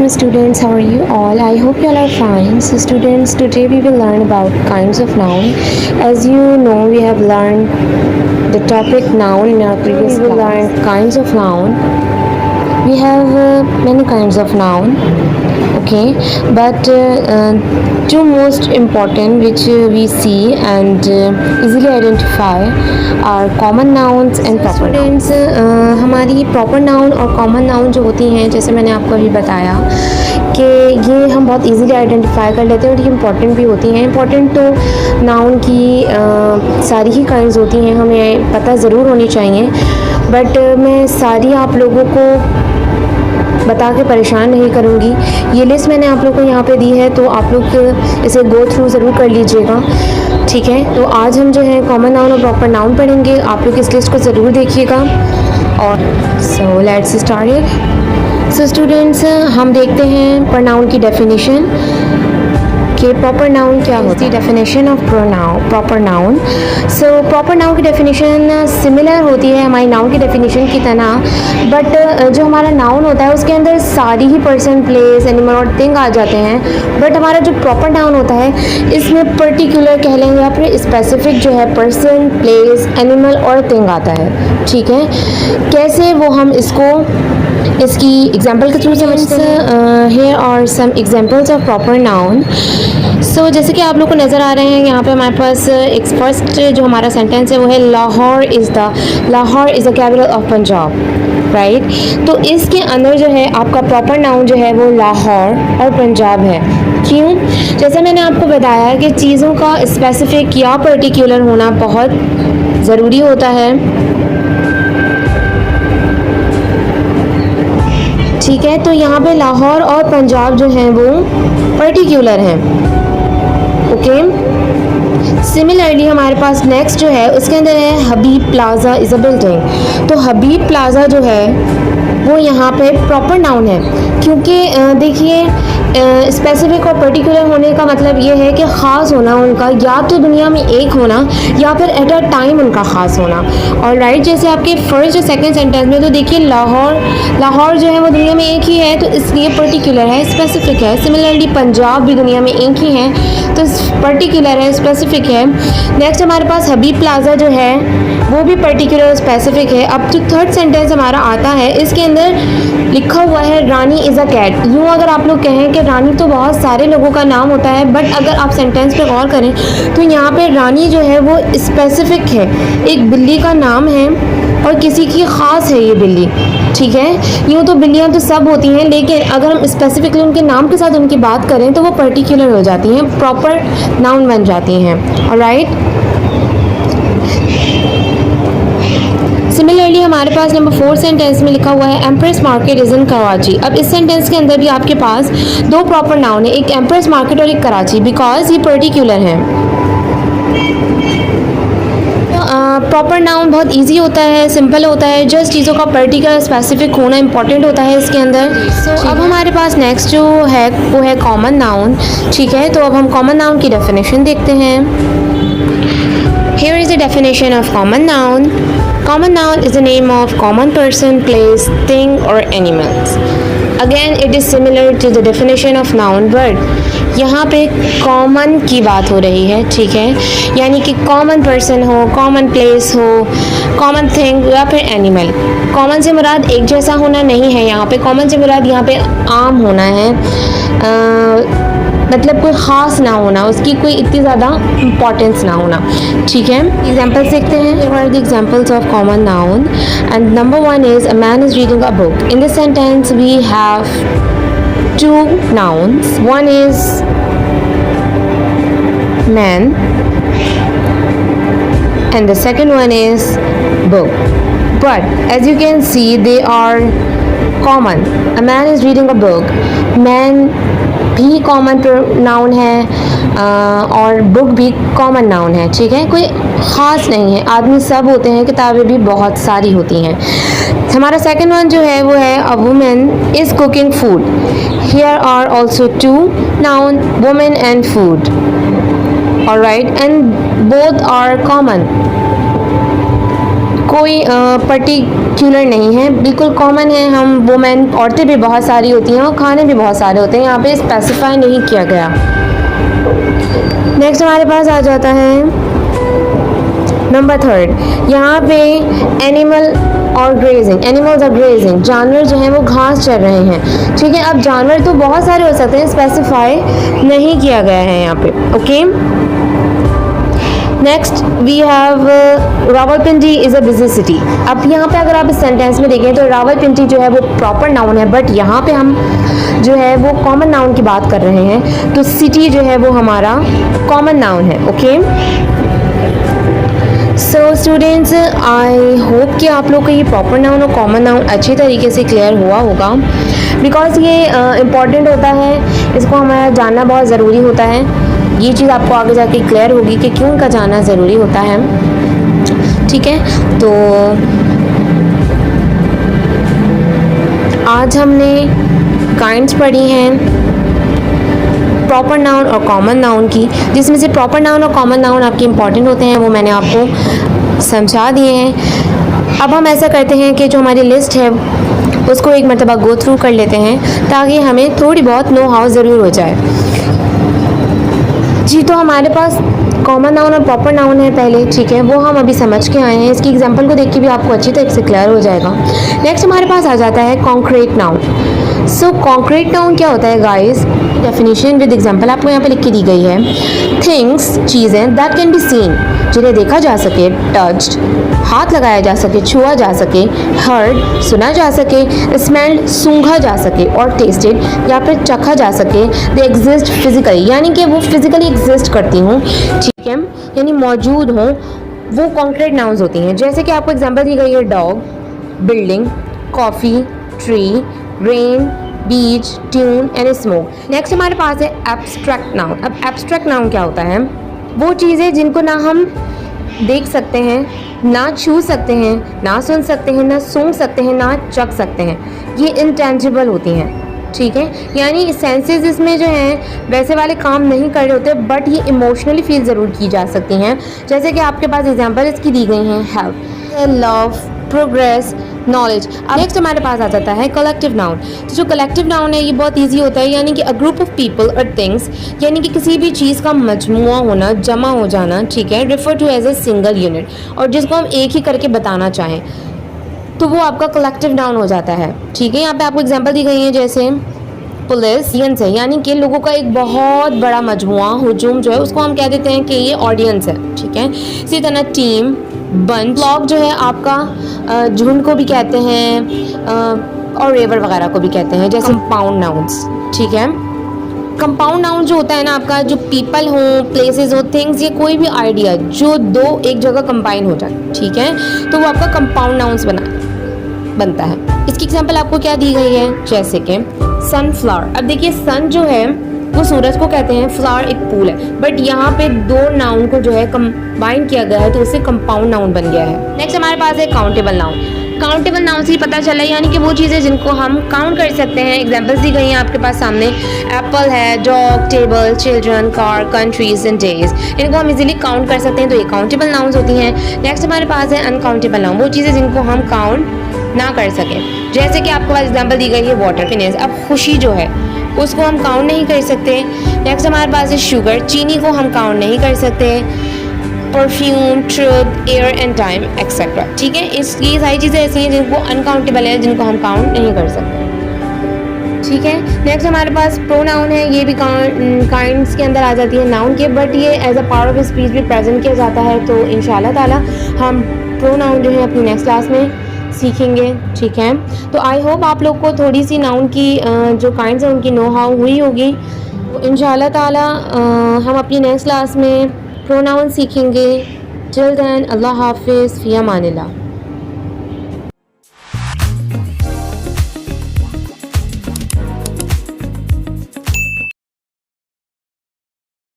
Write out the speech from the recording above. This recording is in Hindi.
Hello students, how are you all? I hope you all are fine. So students, today we will learn about kinds of noun. As you know, we have learned the topic noun in our previous class. We will learn kinds of noun. We have many kinds of noun, okay, but two most important which we see and easily identify are common nouns and proper nouns. हमारी proper noun और common noun जो होती हैं, जैसे मैंने आपको अभी बताया कि ये हम बहुत इजीली आइडेंटिफाई कर लेते हैं और ये इंपॉर्टेंट भी होती हैं. इंपॉर्टेंट तो नाउन की सारी ही काइंड्स होती हैं, हमें पता ज़रूर होनी चाहिए, बट मैं सारी आप लोगों को बता के परेशान नहीं करूँगी. ये लिस्ट मैंने आप लोग को यहाँ पे दी है, तो आप लोग इसे गो थ्रू ज़रूर कर लीजिएगा, ठीक है. तो आज हम जो है कॉमन नाउन और प्रॉपर नाउन पढ़ेंगे. आप लोग इस लिस्ट को ज़रूर देखिएगा. और so let's start it. So students, हम देखते हैं प्रनाउन की डेफिनेशन कि प्रॉपर नाउन क्या होती है. Definition of proper noun. So proper noun की डेफिनेशन सिमिलर होती है हमारी नाउन की डेफिनेशन की तरह, बट जो हमारा नाउन होता है उसके अंदर सारी ही पर्सन, प्लेस, एनिमल और थिंग आ जाते हैं. बट हमारा जो प्रॉपर नाउन होता है इसमें पर्टिकुलर कह लेंगे या फिर स्पेसिफिक जो है पर्सन, प्लेस, एनिमल और थिंग आता है, ठीक है. कैसे वो हम इसकी एग्जाम्पल के थ्रू समझते हैं. Here are some examples of proper noun. So जैसे कि आप लोग को नज़र आ रहे हैं यहाँ पे हमारे पास एक फर्स्ट जो हमारा सेंटेंस है वो है Lahore is the capital of Punjab, right. तो इसके अंदर जो है आपका प्रॉपर नाउन जो है वो लाहौर और पंजाब है. क्यों? जैसे मैंने आपको बताया कि चीज़ों का स्पेसिफिक या पर्टिकुलर होना बहुत ज़रूरी होता है, ठीक है. तो यहाँ पे लाहौर और पंजाब जो हैं वो पर्टिकुलर हैं, ओके. सिमिलरली हमारे पास नेक्स्ट जो है उसके अंदर है हबीब प्लाजा इज़ अ बिल्डिंग. तो हबीब प्लाजा जो है वो यहाँ पे प्रॉपर नाउन है, क्योंकि देखिए स्पेसिफिक और पर्टिकुलर होने का मतलब ये है कि ख़ास होना उनका, या तो दुनिया में एक होना या फिर एट अ टाइम उनका ख़ास होना. और राइट, जैसे आपके फर्स्ट और सेकंड सेंटेंस में तो देखिए लाहौर जो है वो दुनिया में एक ही है, तो इसलिए पर्टिकुलर है, स्पेसिफिक है. सिमिलरली पंजाब भी दुनिया में एक ही है, तो पर्टिकुलर है, स्पेसिफिक है. नेक्स्ट हमारे पास हबीब प्लाजा जो है वो भी पर्टिकुलर और स्पेसिफिक है. अब जो थर्ड सेंटेंस हमारा आता है इसके अंदर लिखा हुआ है रानी इज़ अ कैट. यूँ अगर आप लोग कहें कि रानी तो बहुत सारे लोगों का नाम होता है, बट अगर आप सेंटेंस पे गौर करें तो यहाँ पे रानी जो है वो स्पेसिफिक है, एक बिल्ली का नाम है और किसी की ख़ास है ये बिल्ली, ठीक है. यूँ तो बिल्लियाँ तो सब होती हैं, लेकिन अगर हम स्पेसिफिकली उनके नाम के साथ उनकी बात करें तो वो पर्टिकुलर हो जाती हैं, प्रॉपर नाउन बन जाती हैं. ऑलराइट. सिमिलरली हमारे पास नंबर 4 सेंटेंस में लिखा हुआ है empress market is in Karachi. अब इस सेंटेंस के अंदर भी आपके पास दो प्रॉपर नाउन है, एक एम्प्रेस मार्केट और एक कराची, बिकॉज ये पर्टिकुलर है. प्रॉपर नाउन बहुत इजी होता है, सिंपल होता है, जस्ट चीज़ों का पर्टिकुलर स्पेसिफिक होना इंपॉर्टेंट होता है इसके अंदर. सो अब हमारे पास नेक्स्ट जो है वो है कॉमन नाउन, ठीक है. तो अब हम कॉमन नाउन की डेफिनेशन देखते हैं. Here is the definition of common noun. Common noun is the name of common person, place, thing or animals. Again, it is similar to the definition of noun word. यहाँ पे कॉमन की बात हो रही है, ठीक है. यानी कि कॉमन पर्सन हो, कॉमन प्लेस हो, कॉमन थिंग या फिर एनिमल. कॉमन से मुराद एक जैसा होना नहीं है यहाँ पे. कॉमन से मुराद यहाँ पे आम होना है, मतलब कोई ख़ास ना होना, उसकी कोई इतनी ज़्यादा इम्पॉर्टेंस ना होना, ठीक है. एग्जाम्पल्स देखते हैं. Here are the examples of common noun and number 1 is a man is reading a book. In this sentence we have two nouns. One is man and the second one is book, but as you can see they are common. A man is reading a book. Man भी कॉमन नाउन है और बुक भी कॉमन नाउन है, ठीक है. कोई ख़ास नहीं है, आदमी सब होते हैं, किताबें भी बहुत सारी होती हैं. हमारा सेकंड वन जो है वो है a women is cooking food. Here are also two noun, women and food. Alright, and both are common. कोई पर्टिकुलर नहीं है, बिल्कुल कॉमन है। हम वुमेन औरतें भी बहुत सारी होती हैं और खाने भी बहुत सारे होते हैं, यहाँ पे स्पेसिफाई नहीं किया गया। नेक्स्ट हमारे पास आ जाता है नंबर 3, यहाँ पे एनिमल और ग्रेजिंग। एनिमल्स और ग्रेजिंग, जानवर जो हैं वो घास चर रहे हैं, ठीक है। अब जानवर तो बहुत सारे हो सकते हैं, स्पेसिफाई नहीं किया गया है यहाँ पे, okay. Next we have Rawalpindi is a busy city. अब यहाँ पे अगर आप इस सेंटेंस में देखें तो रावलपिंडी जो है वो प्रॉपर नाउन है, बट यहाँ पे हम जो है वो कॉमन नाउन की बात कर रहे हैं, तो सिटी जो है वो हमारा कॉमन नाउन है, okay. So students, I hope कि आप लोग को ये प्रॉपर नाउन और कॉमन नाउन अच्छी तरीके से क्लियर हुआ होगा, बिकॉज ये इम्पॉर्टेंट होता है, इसको हमारा जानना बहुत ज़रूरी होता है। ये चीज़ आपको आगे जाके क्लियर होगी कि क्यों इनका जानना ज़रूरी होता है, ठीक है। तो आज हमने काइंड्स पढ़ी हैं प्रॉपर नाउन और कॉमन नाउन की, जिसमें से प्रॉपर नाउन और कॉमन नाउन आपके इंपॉर्टेंट होते हैं, वो मैंने आपको समझा दिए हैं। अब हम ऐसा करते हैं कि जो हमारी लिस्ट है उसको एक मरतबा गो थ्रू कर लेते हैं, ताकि हमें थोड़ी बहुत नो हाउ ज़रूर हो जाए। जी, तो हमारे पास कॉमन नाउन और प्रॉपर नाउन है पहले, ठीक है, वो हम अभी समझ के आए हैं। इसकी एग्जांपल को देख के भी आपको अच्छी तरह से क्लियर हो जाएगा। नेक्स्ट हमारे पास आ जाता है कॉन्क्रीट नाउन। सो कॉन्क्रीट नाउन क्या होता है गाइस? डेफिनेशन विद एग्जांपल आपको यहाँ पे लिख के दी गई है। थिंग्स, चीज़ें दैट कैन बी सीन, जिन्हें देखा जा सके, टच्ड, हाथ लगाया जा सके, छुआ जा सके, हर्ड, सुना जा सके, स्मेल्ड, सूंघा जा सके, और टेस्टेड या फिर चखा जा सके। दे एग्जिस्ट फिजिकली, यानी कि वो फिजिकली एग्जिस्ट करती हूँ, ठीक है, यानी मौजूद हों, वो कॉन्क्रीट नाउन्स होती हैं। जैसे कि आपको एग्जांपल दी गई है dog, building, coffee, tree, rain, beach, tune and smoke. Next हमारे पास है एब्स्ट्रैक्ट नाउन। अब एब्स्ट्रैक्ट नाउन क्या होता है? वो चीज़ें जिनको ना हम देख सकते हैं, ना छू सकते हैं, ना सुन सकते हैं, ना सूंघ सकते हैं, ना चख सकते हैं, ये इंटेंजिबल होती हैं, ठीक है। यानी सेंसेस इसमें जो हैं वैसे वाले काम नहीं कर रहे होते, बट ये इमोशनली फील ज़रूर की जा सकती हैं। जैसे कि आपके पास एग्जांपल इसकी दी गई हैं, हेल्प, लव, प्रोग्रेस, नॉलेज। अब नेक्स्ट हमारे पास आ जाता है कलेक्टिव नाउन। तो जो कलेक्टिव नाउन है ये बहुत इजी होता है, यानी कि अ ग्रुप ऑफ पीपल और थिंग्स, यानी कि किसी भी चीज़ का मजमुआ होना, जमा हो जाना, ठीक है, refer to as a single unit, और जिसको हम एक ही करके बताना चाहें तो वो आपका कलेक्टिव नाउन हो जाता है, ठीक है। यहाँ पे आपको एग्जाम्पल दी गई है, जैसे पुलिस है, यानी कि लोगों का एक बहुत बड़ा मजमुआ, हुजूम जो है उसको हम कह देते हैं कि ये ऑडियंस है, ठीक है। इसी तरह टीम, बंच, फ्लॉक जो है आपका झुंड को भी कहते हैं, और रेवर वगैरह को भी कहते हैं, जैसे कंपाउंड नाउन्स, ठीक है। कंपाउंड नाउन जो होता है ना आपका, जो पीपल हो, प्लेसेस हो, थिंग्स, ये कोई भी आइडिया जो दो एक जगह कंबाइन हो जाए, ठीक है, तो वो आपका कंपाउंड नाउन्स बनता है। इसकी एग्जांपल आपको क्या दी गई है, जैसे कि सनफ्लावर। अब देखिए सन जो है वो सूरज को कहते हैं, फ्लावर एक फूल है, बट यहाँ पे दो नाउन को जो है कंबाइन किया गया है, तो उससे कंपाउंड नाउन बन गया है। नेक्स्ट हमारे पास है काउंटेबल नाउन। काउंटेबल नाउन से ही पता चला, यानी कि वो चीज़ें जिनको हम काउंट कर सकते हैं। एग्जांपल्स दी गई हैं आपके पास सामने, एप्पल है, dog, table, children, car, countries and days, इनको हम इजीली काउंट कर सकते हैं, तो ये काउंटेबल नाउन्स होती हैं। नेक्स्ट हमारे पास है अनकाउंटेबल नाउन, वो चीज़ें जिनको हम काउंट ना कर सकें। जैसे कि आपके पास एग्जाम्पल दी गई है वाटर, फिनेस। अब खुशी जो है उसको हम काउंट नहीं कर सकते। नेक्स्ट हमारे पास है शुगर, चीनी को हम काउंट नहीं कर सकते। Perfume, truth, air and time etcetera, ठीक है। ये सारी चीज़ें ऐसी हैं जिनको अनकाउंटेबल है, जिनको हम काउंट नहीं कर सकते, ठीक है। नेक्स्ट हमारे पास प्रोनाउन है, ये भी काइंड्स के अंदर आ जाती है नाउन के, बट ये as a part of speech भी प्रेजेंट किया जाता है। तो इंशाल्लाह ताला हम प्रोनाउन जो है अपनी नेक्स्ट क्लास में सीखेंगे, ठीक है। तो आई होप आप लोग को थोड़ी सी नाउन की जो काइंड्स हैं उनकी नो हाउ हुई होगी। तो इंशाल्लाह ताला हम अपनी नेक्स्ट क्लास में प्रोनाउन सीखेंगे। टिल देन अल्लाह हाफिज़, फ़ी अमानिल्लाह।